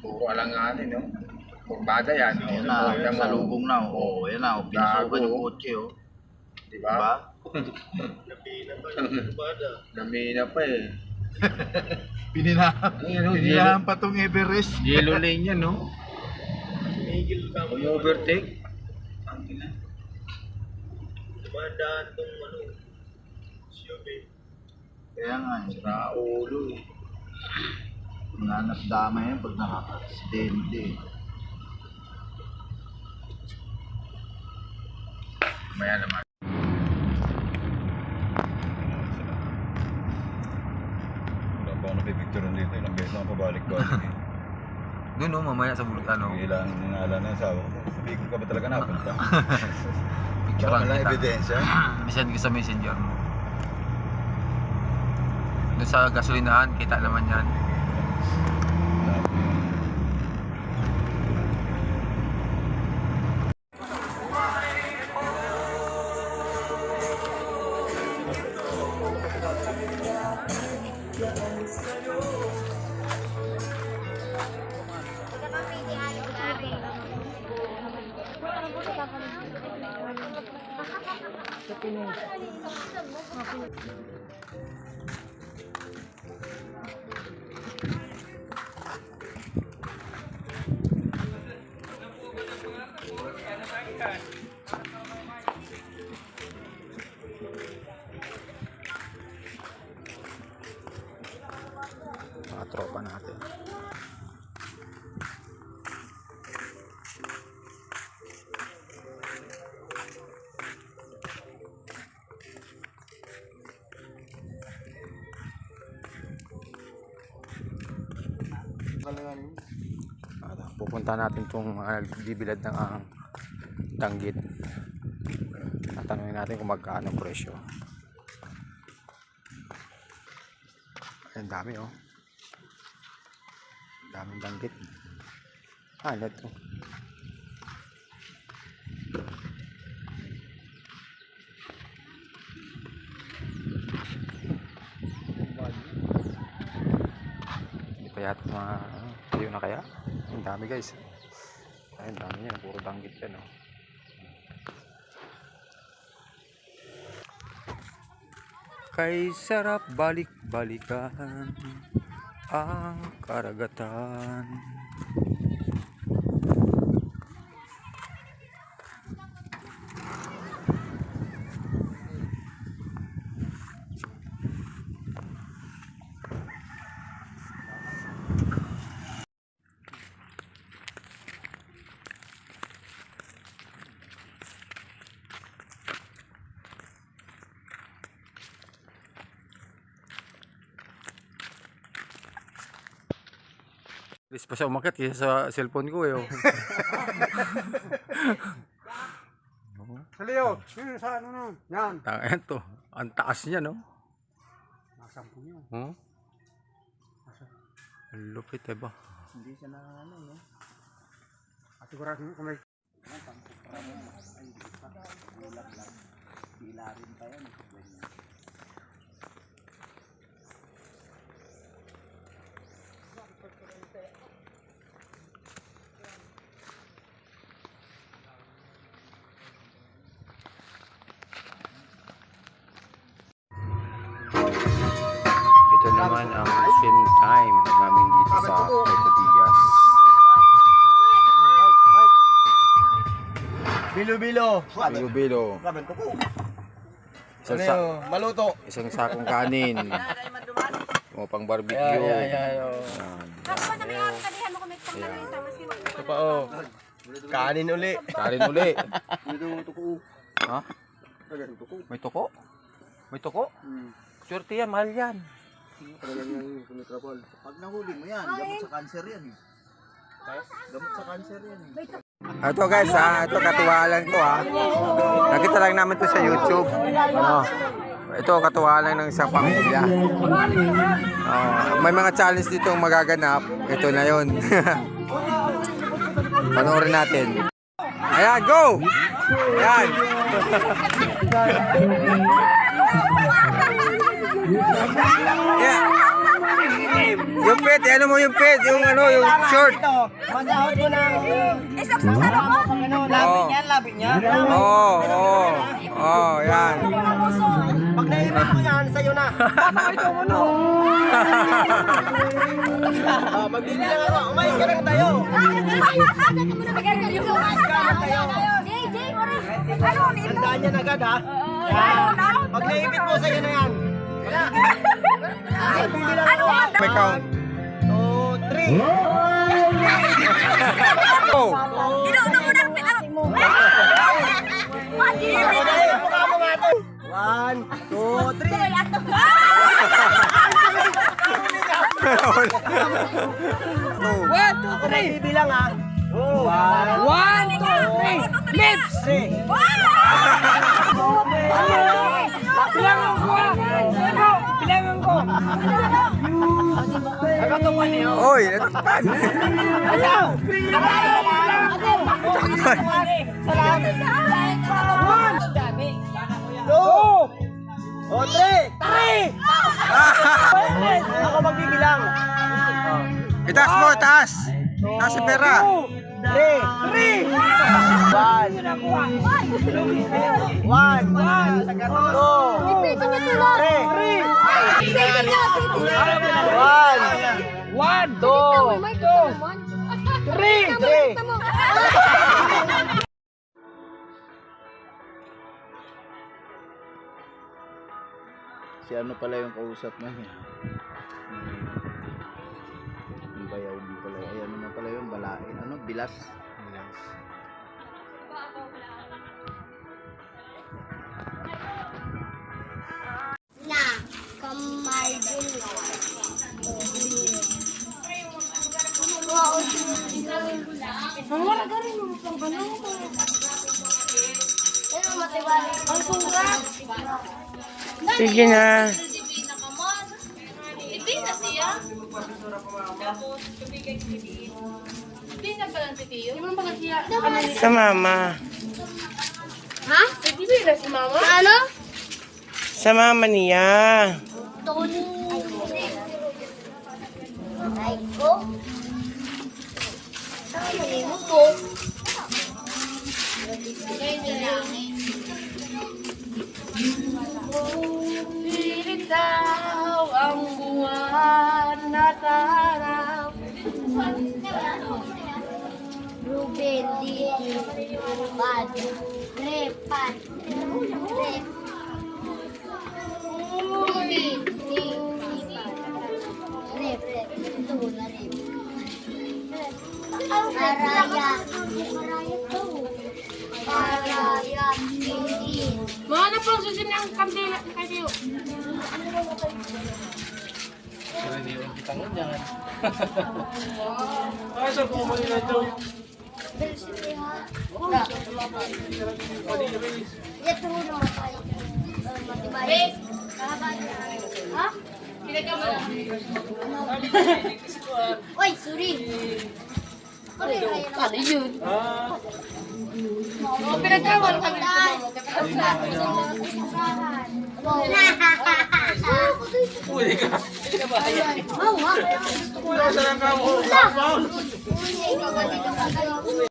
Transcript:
Puro alanganin, no? Kurbada yan. Ayan na, sa lubong na. Oo, ayan na. Pinasukan yung kotse, oh. Diba? Diba? Namina pa eh. Pininahan pa tong Everest. Yellow lane yan, no? Kung overtake. Ang ina. Dumadaan tong ano, SUV. Kaya nga, Sira ulo eh. nanganap dama yan pag nakaka-aksidente. Maya naman. Wala pa ako napipicturean dito. Ilang beses ako pabalik-balik eh. Doon no, mamaya sa bulot ano. Kailangan ninala na yung sawa ko. Sabihin ko ka ba talaga napunta? Picture Baka lang lang kita. ebidensya. Send ko sa messenger mo. Doon sa gasolinahan, kita naman yan. Mga tropa natin. Pupunta natin itong bibilad ng Danggit. Tatanungin natin kung magkano presyo. Ang dami oh. Daming Danggit. Ano to? Hindi pa yata tayo na kaya? Ang dami guys. Ay, ang dami yan. Puro Danggit yan oh. Kay sarap balik-balikan ang karagatan. Bilis pa siya umakyat kaysa sa cellphone ko eh. Oh. Halio, yun sa ano nun? Yan. Ayan to. Ang taas niya no. Nasampo niya. Oh. Ang lupit eh ba? Hindi siya na ano, no? At sigurado kung may Ilarin pa yan. Ito naman ang swim time namin dito sa Puerto Diaz. Bilo-bilo. Bilo-bilo. Isang, Maluto. isang sakong kanin. O pang barbecue. Ayan. Ito pa, oh. Kanin uli. Kanin uli. Ha? May tuko? May tuko? Swerte yan, mahal yan. Pag nahuli mo yan, gamot sa cancer yan eh. Gamot sa cancer yan eh. Ito guys, ito katuwalan to ha. Nakita lang namin to sa YouTube. Ano? Ito katuwalan ng isang pamilya. May mga challenge dito magaganap. Ito na yon. Panoorin natin. Ayan, go! Ayan. Yeah. Yupi! pet, ano mo yung pet, yung ano, yung short. Masahod mo ng... Isok sa sarap. Ano, Oo. labi niya. Oo, yan. Pag naibig mo yan, sa'yo na. Magbibilang ako. Umayos ka lang tayo. Tandaan yan agad ha. Pag naibig mo, sa'yo na yan. Magbibilang ako. May count. 2, 3. Oh. Inuuna mo ng Mukha mo nga ito. 1, 2, 3. Ako nagbibilang ha. 1, 2, 3. Lips! 3. Bilangan ko ah! Bilangan ko! Nakatupan niyo. Oy, natakpan. O, 3! 3! Ako magbibilang. Itaas mo, itaas. Itaas si pera. 3! 1! 2! 3! One, two, three. Si ano pala yung kausap na niya? Yung bayaw mo pala. Ay, ano mo pala yung balain? Ano? Bilas? Bilas. Na, kamay din. Wow, ang wala ka rin mo pang ganun ko. Pero matibay. Ang sugat. Sige na. Ipina siya. Ipina pa lang si Tio. Hindi mo pala siya. Sa mama. Ha? Ipina si mama? Ano? Sa mama niya. Tony. Ay ko. Ay ko. Pilit daw ang buwan na taraw. Ruben, Didi, Pad, Repan, Rep. Ruben, Didi, Rep, ito na Rep. Araya. Araya, Didi. Mga na pang susin ng kandila kayo. Ito na matibay. Ha? Oy, sorry. Ano yun? Pinagkawal kami ito. Uy, ka. Oo, ha? Wala.